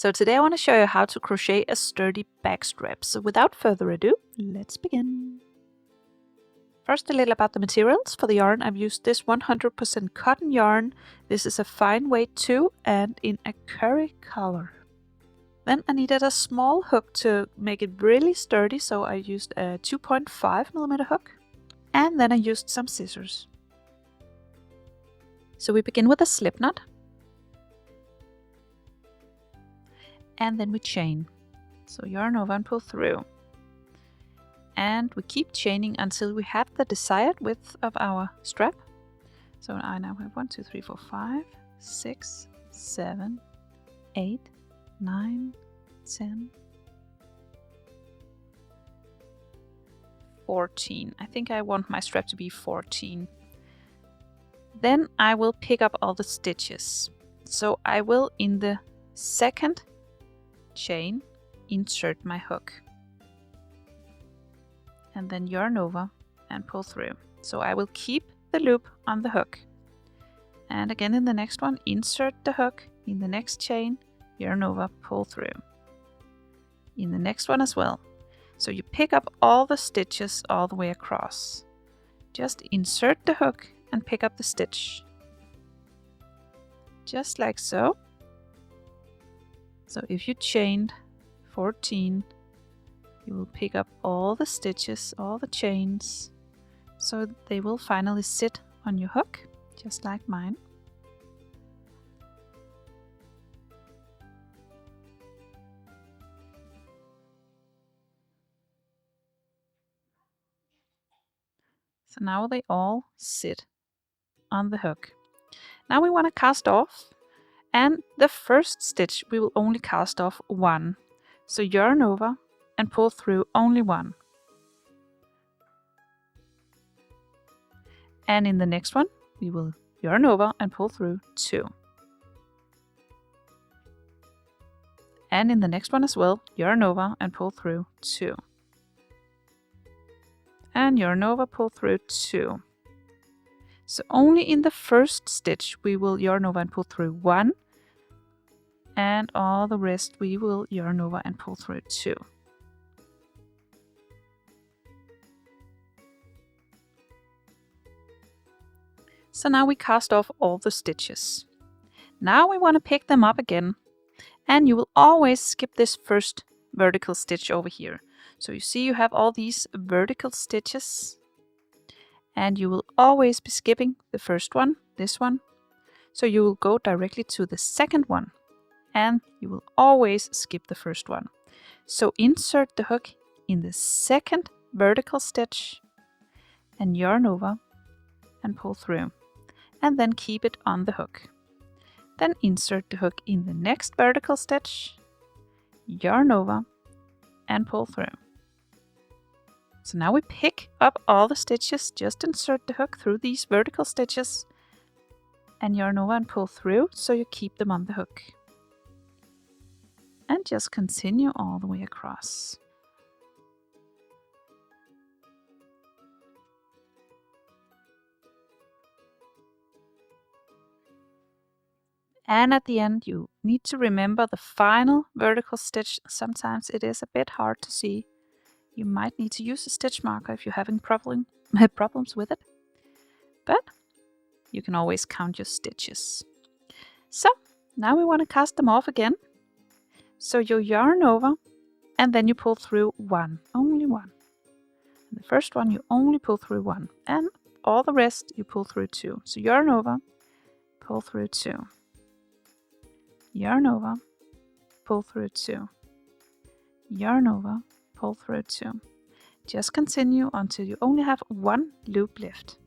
So today I want to show you how to crochet a sturdy back strap. So without further ado, let's begin. First, a little about the materials. For the yarn, I've used this 100% cotton yarn. This is a fine weight too, and in a curry color. Then I needed a small hook to make it really sturdy, so I used a 2.5mm hook. And then I used some scissors. So we begin with a slip knot. And then we chain. So yarn over and pull through. And we keep chaining until we have the desired width of our strap. So I now have 1, 2, 3, 4, 5, 6, 7, 8, 9, 10, 14. I think I want my strap to be 14. Then I will pick up all the stitches. So I will, in the second chain, insert my hook. And then yarn over and pull through. So I will keep the loop on the hook. And again in the next one, insert the hook in the next chain, yarn over, pull through. In the next one as well. So you pick up all the stitches all the way across. Just insert the hook and pick up the stitch. Just like so. So if you chained 14, you will pick up all the stitches, all the chains, so they will finally sit on your hook, just like mine. So now they all sit on the hook. Now we want to cast off, and the first stitch we will only cast off one. So yarn over and pull through only one. And in the next one, we will yarn over and pull through 2. And in the next one as well, yarn over and pull through 2. And yarn over, pull through 2. So only in the first stitch we will yarn over and pull through 1. And all the rest we will yarn over and pull through 2. So now we cast off all the stitches. Now we want to pick them up again, and you will always skip this first vertical stitch over here. So you see you have all these vertical stitches, and you will always be skipping the first one, this one. So you will go directly to the second one, and you will always skip the first one. So insert the hook in the second vertical stitch and yarn over and pull through. And then keep it on the hook. Then insert the hook in the next vertical stitch, yarn over, and pull through. So now we pick up all the stitches, just insert the hook through these vertical stitches, and yarn over and pull through so you keep them on the hook. And just continue all the way across. And at the end, you need to remember the final vertical stitch. Sometimes it is a bit hard to see. You might need to use a stitch marker if you're having problems with it. But you can always count your stitches. So now we want to cast them off again. So you yarn over and then you pull through 1, only 1. And the first one you only pull through 1, and all the rest you pull through 2. So yarn over, pull through 2. Yarn over, pull through 2. Yarn over, pull through 2. Just continue until you only have 1 loop left.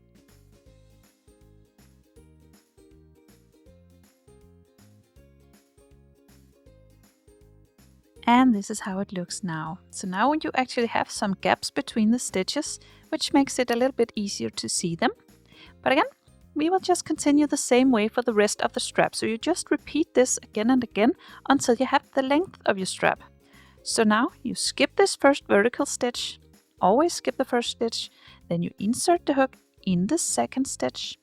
And this is how it looks now. So now you actually have some gaps between the stitches, which makes it a little bit easier to see them. But again, we will just continue the same way for the rest of the strap. So you just repeat this again and again until you have the length of your strap. So now you skip this first vertical stitch, always skip the first stitch, then you insert the hook in the second stitch,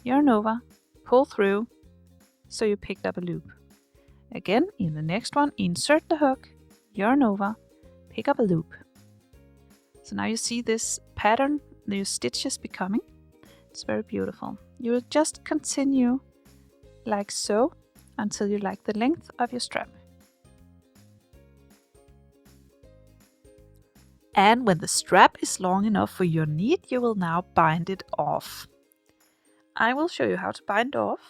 yarn over, pull through, so you picked up a loop. Again, in the next one, insert the hook, yarn over, pick up a loop. So now you see this pattern, the stitches becoming. It's very beautiful. You will just continue like so until you like the length of your strap. And when the strap is long enough for your need, you will now bind it off. I will show you how to bind off.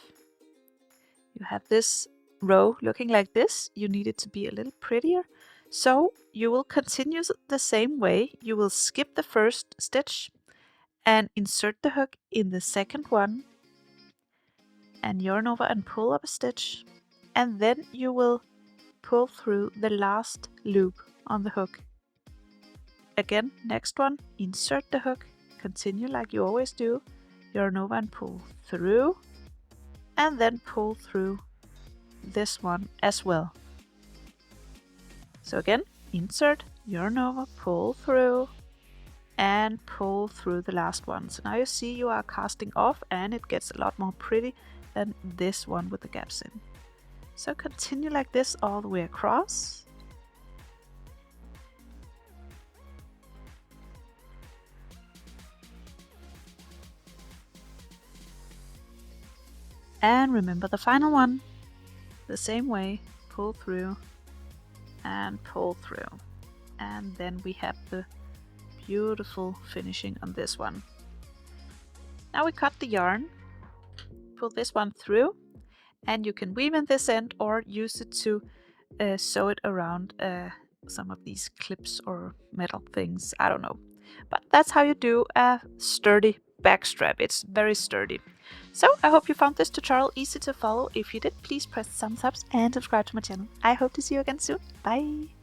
You have this row looking like this. You need it to be a little prettier. So you will continue the same way. You will skip the first stitch and insert the hook in the second one and yarn over and pull up a stitch, and then you will pull through the last loop on the hook. Again, next one, insert the hook, continue like you always do, yarn over and pull through, and then pull through this one as well. So again, insert, yarn over, pull through, and pull through the last one. So now you see you are casting off, and it gets a lot more pretty than this one with the gaps in. So continue like this all the way across. And remember the final one, the same way, pull through and pull through. And then we have the beautiful finishing on this one. Now we cut the yarn, pull this one through, and you can weave in this end or use it to sew it around some of these clips or metal things, I don't know. But that's how you do a sturdy back strap. It's very sturdy. So I hope you found this tutorial easy to follow. If you did, please press thumbs up and subscribe to my channel. I hope to see you again soon. Bye!